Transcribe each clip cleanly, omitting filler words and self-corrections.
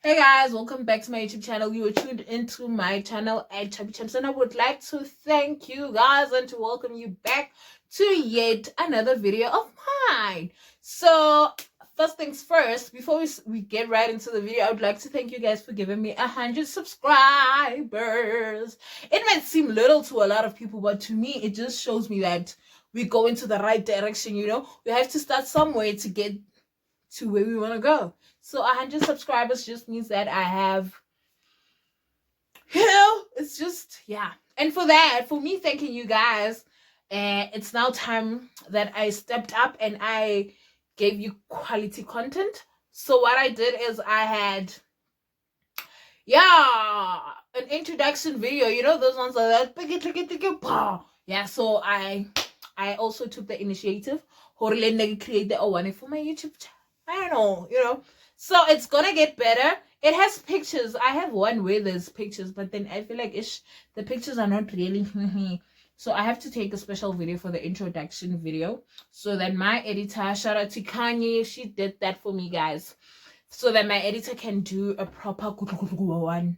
Hey guys, welcome back to my YouTube channel. You are tuned into my channel at Chubby Champs, and I would like to thank you guys and to welcome you back to yet another video of mine. So, first things first, before we get right into the video, I would like to thank you guys for giving me 100 subscribers. It might seem little to a lot of people, but to me, it just shows me that we go into the right direction. We have to start somewhere to get to where we want to go. So 100 subscribers just means that I have, it's just, yeah. And for that, for me thanking you guys, it's now time that I stepped up and I gave you quality content. So what I did is I had, an introduction video. Those ones are that, yeah. So I also took the initiative to create the one for my YouTube channel. I don't know. So it's gonna get better. It has pictures. I have one where there's pictures, but then I feel like the pictures are not really. So I have to take a special video for the introduction video. So that my editor, shout out to Kanye, she did that for me, guys. So that my editor can do a proper one.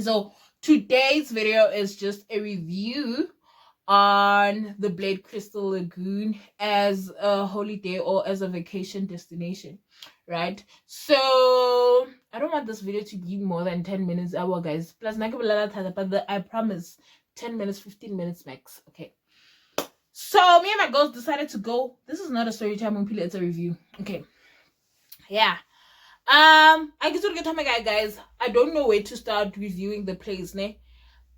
So today's video is just a review on the Blyde Crystal Lagoon as a holiday or as a vacation destination, right? So I don't want this video to be more than 10 minutes hour, guys. Plus but I promise 10 minutes, 15 minutes max. Okay, so me and my girls decided to go. This is not a story time, it's a review. Okay, yeah. I get to get to my guys. I don't know where to start reviewing the place, ne?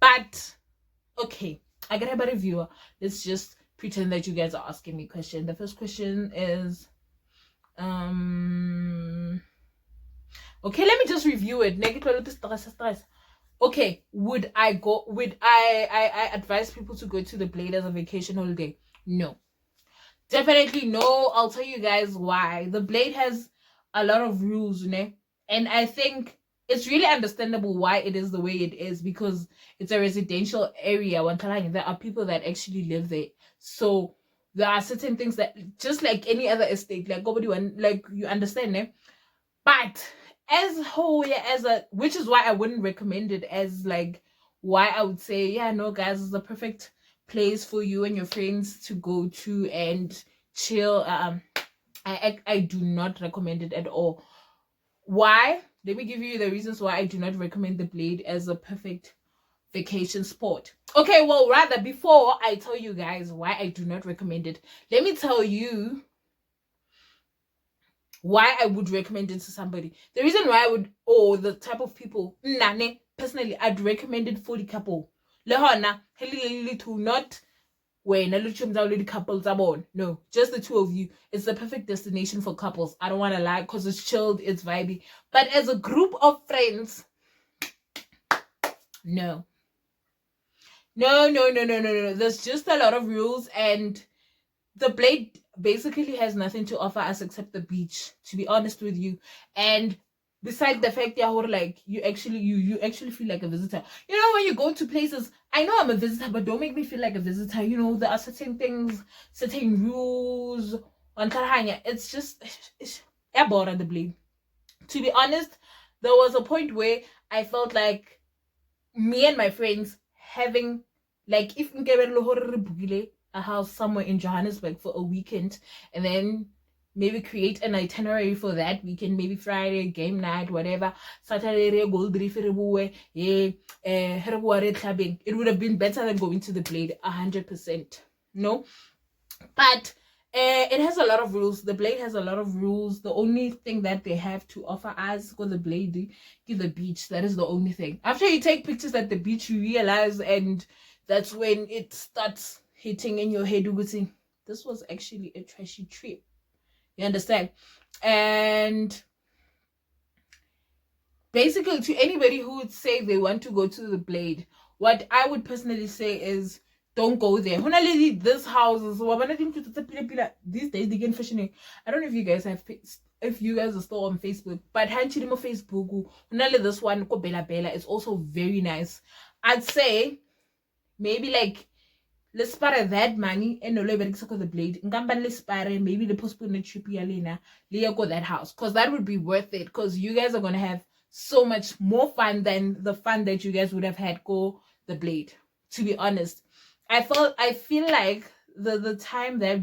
But okay, I gotta have a reviewer. Let's just pretend that you guys are asking me questions. The first question is, okay, let me just review it. Okay, would I advise people to go to the Blyde as a vacation holiday? No, definitely no. I'll tell you guys why. The Blyde has a lot of rules, and I think it's really understandable why it is the way it is, because it's a residential area. There are people that actually live there, so there are certain things that, just like any other estate, like nobody like, you understand, ne? But which is why I wouldn't recommend it, as like why I would say, yeah, no guys, it's the perfect place for you and your friends to go to and chill. I do not recommend it at all. Why? Let me give you the reasons why I do not recommend the Blyde as a perfect vacation spot. Okay, well, rather, before I tell you guys why I do not recommend it, let me tell you why I would recommend it to somebody. The reason why I would, or the type of people, personally, I'd recommend it for the couple. Lehona, to not when a couples are born. No, just the two of you. It's the perfect destination for couples. I don't want to lie, because it's chilled, it's vibey. But as a group of friends, no. There's just a lot of rules, and the Blyde basically has nothing to offer us except the beach, to be honest with you. And besides the fact that, like, you actually feel like a visitor. When you go to places, I know I'm a visitor, but don't make me feel like a visitor. There are certain things, certain rules on Karhanya. It's just bored at the Blyde. To be honest, there was a point where I felt like me and my friends having, like, if a house somewhere in Johannesburg for a weekend, and then maybe create an itinerary for that weekend, maybe Friday game night, whatever, Saturday gold reef, it would have been better than going to the Blyde 100%. No, but it has a lot of rules. The Blyde has a lot of rules. The only thing that they have to offer us for the Blyde is the beach. That is the only thing. After you take pictures at the beach, you realize, and that's when it starts hitting in your head, this was actually a trashy trip. You understand? And basically, to anybody who would say they want to go to the Blyde, what I would personally say is, don't go there. This house is these days they get fashioning. I don't know if you guys are still on Facebook, but Facebook, this one Bella Bella is also very nice. I'd say maybe, like, let's spare that money and no labor for the Blyde. Let's spare maybe the postpone trip go that house, because that would be worth it, because you guys are gonna have so much more fun than the fun that you guys would have had go the Blyde. To be honest, I feel like the time that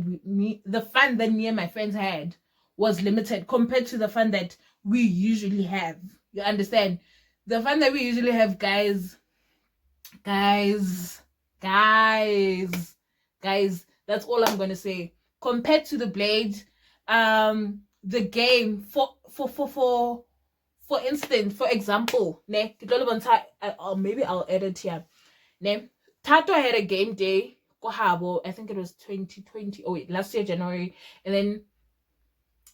the fun that me and my friends had was limited compared to the fun that we usually have. You understand? The fun that we usually have, guys, guys, guys, guys. That's all I'm gonna say. Compared to the Blyde, the game for instance, for example, ne, maybe I'll edit here. Ne, Tato had a game day. I think it was 2020. Oh wait, last year January, and then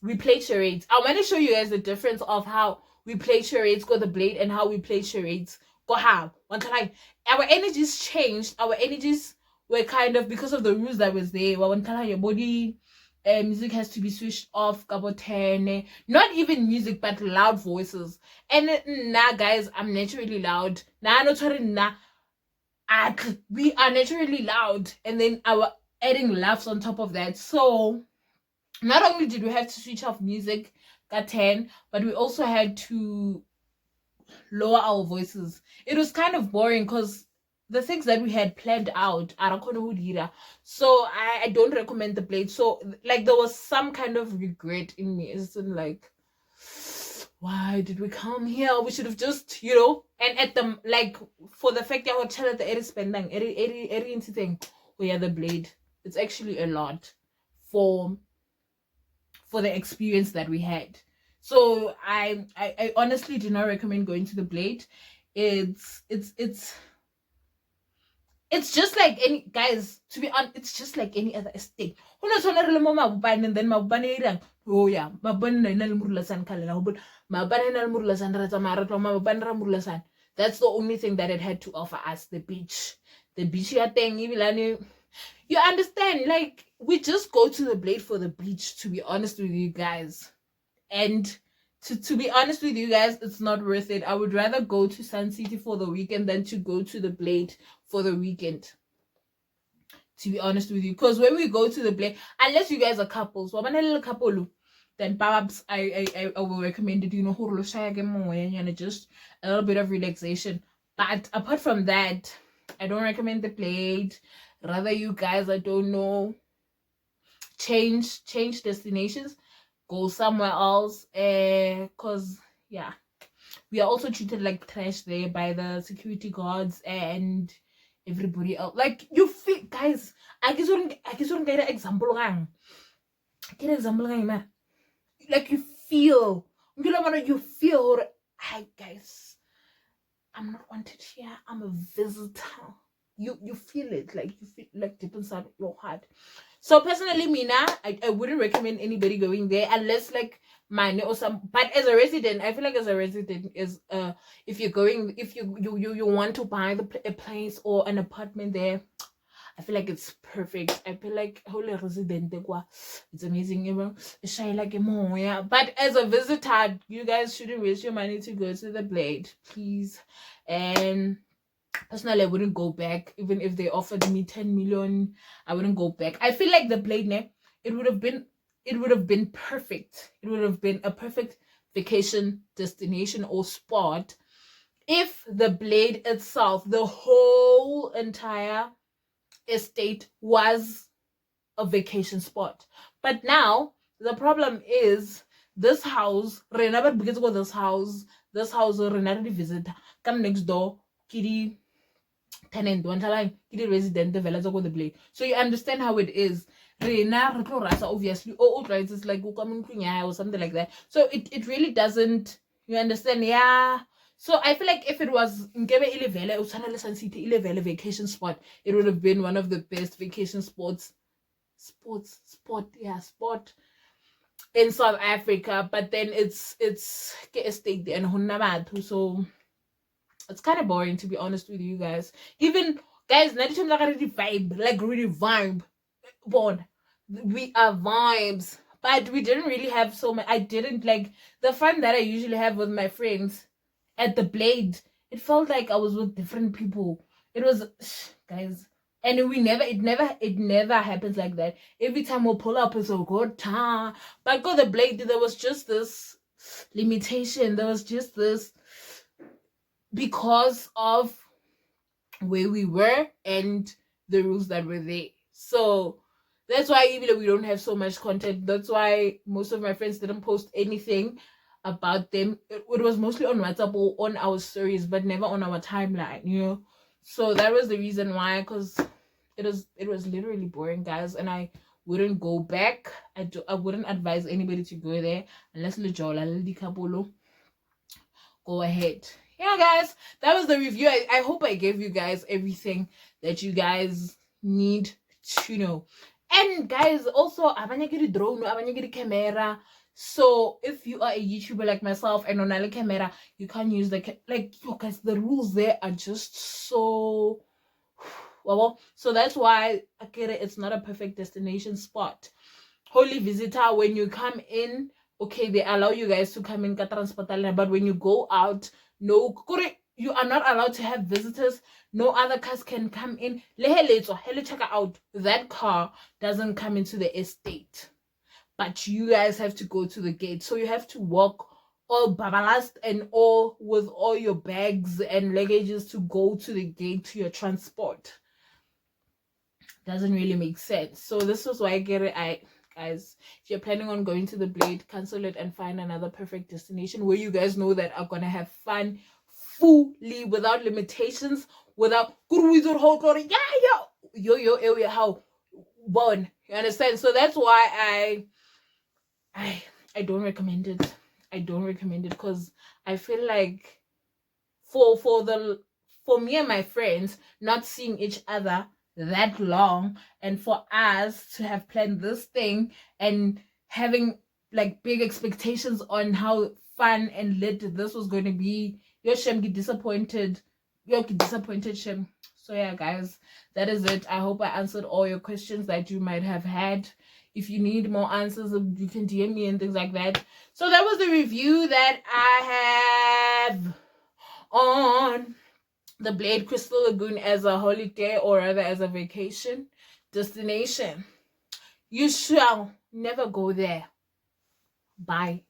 we played charades. I want to show you guys the difference of how we play charades go the Blyde and how we play charades go have one time. Our energies changed. Our energies were kind of because of the rules that was there. One time your body music has to be switched off. Not even music, but loud voices. And nah, guys, I'm naturally loud. Nah, not nah. We are naturally loud, and then our adding laughs on top of that. So not only did we have to switch off music at 10, but we also had to lower our voices. It was kind of boring because the things that we had planned out so I don't recommend the Blyde. So like there was some kind of regret in me. It's like, why did we come here? We should have just, and at the like for the fact that hotel at the area spending every thing, we had the Blyde. It's actually a lot for the experience that we had. So I honestly do not recommend going to the Blyde. It's just like any, guys, to be honest, it's just like any other estate. And then oh yeah, that's the only thing that it had to offer us. The beach thing. You understand, like we just go to the Blyde for the beach, to be honest with you guys. And to be honest with you guys, it's not worth it. I would rather go to Sun City for the weekend than to go to the Blyde for the weekend, to be honest with you. Because when we go to the Blyde, unless you guys are couples, then perhaps I will recommend it, just a little bit of relaxation. But apart from that, I don't recommend the Blyde. Rather, you guys, I don't know, change destinations, go somewhere else, because yeah, we are also treated like trash there by the security guards and everybody else. Like you feel, guys, I guess get an example man. Like you feel, hi guys, I'm not wanted here, I'm a visitor. You feel it, like you feel like deep inside your heart. So personally, Mina, I wouldn't recommend anybody going there unless like mine or some. But as a resident, I feel like as a resident is if you're going, if you want to buy a place or an apartment there, I feel like it's perfect. I feel like holy resident, it's amazing. It's like more, yeah. But as a visitor, you guys shouldn't waste your money to go to the Blyde, please. And personally, I wouldn't go back. Even if they offered me 10 million, I wouldn't go back. I feel like the Blyde, it would have been perfect. It would have been a perfect vacation destination or spot if the Blyde itself, the whole entire estate, was a vacation spot. But now the problem is this house, this house visit, come next door, kitty tenant, resident, the Blyde. So you understand how it is. Obviously, it's like or something like that. So it really doesn't, you understand? Yeah. So I feel like if it was vacation spot, it would have been one of the best vacation spots in South Africa. But then it's a state there and so it's kind of boring, to be honest with you guys. Even guys, not really vibe, like really vibe. Born, we are vibes, but we didn't really have so much. I didn't like the fun that I usually have with my friends at the Blyde. It felt like I was with different people. It was, guys, and it never happens like that. Every time we'll pull up, it's a good time. But go the Blyde, there was just this limitation. There was just this because of where we were and the rules that were there. So that's why even though we don't have so much content, that's why most of my friends didn't post anything about them. It was mostly on WhatsApp or on our stories, but never on our timeline, you know. So that was the reason why, because it was literally boring, guys, and I wouldn't go back. I wouldn't advise anybody to go there unless go ahead. Yeah, guys, that was the review. I hope I gave you guys everything that you guys need to know. And guys, also abanye ke di drone, abanye ke di camera. So if you are a YouTuber like myself and on a camera, you can't use like yo guys, the rules there are just so well. So that's why it's not a perfect destination spot. Holy visitor, when you come in, okay, they allow you guys to come in, but when you go out, no, you are not allowed to have visitors. No other cars can come in. Check out. That car doesn't come into the estate, but you guys have to go to the gate. So you have to walk all babalast and all with all your bags and luggages to go to the gate to your transport. Doesn't really make sense. So this was why guys, if you're planning on going to the Blyde, cancel it and find another perfect destination where you guys know that are gonna have fun fully without limitations, without yo area how born. You understand? So that's why I don't recommend it. I don't recommend it because I feel like for me and my friends not seeing each other that long, and for us to have planned this thing and having like big expectations on how fun and lit this was going to be, your Shem get disappointed. Yo get disappointed, Shem. So yeah, guys, that is it. I hope I answered all your questions that you might have had. If you need more answers, you can DM me and things like that. So that was the review that I have on the Blyde Crystal Lagoon as a holiday, or rather as a vacation destination. You shall never go there. Bye.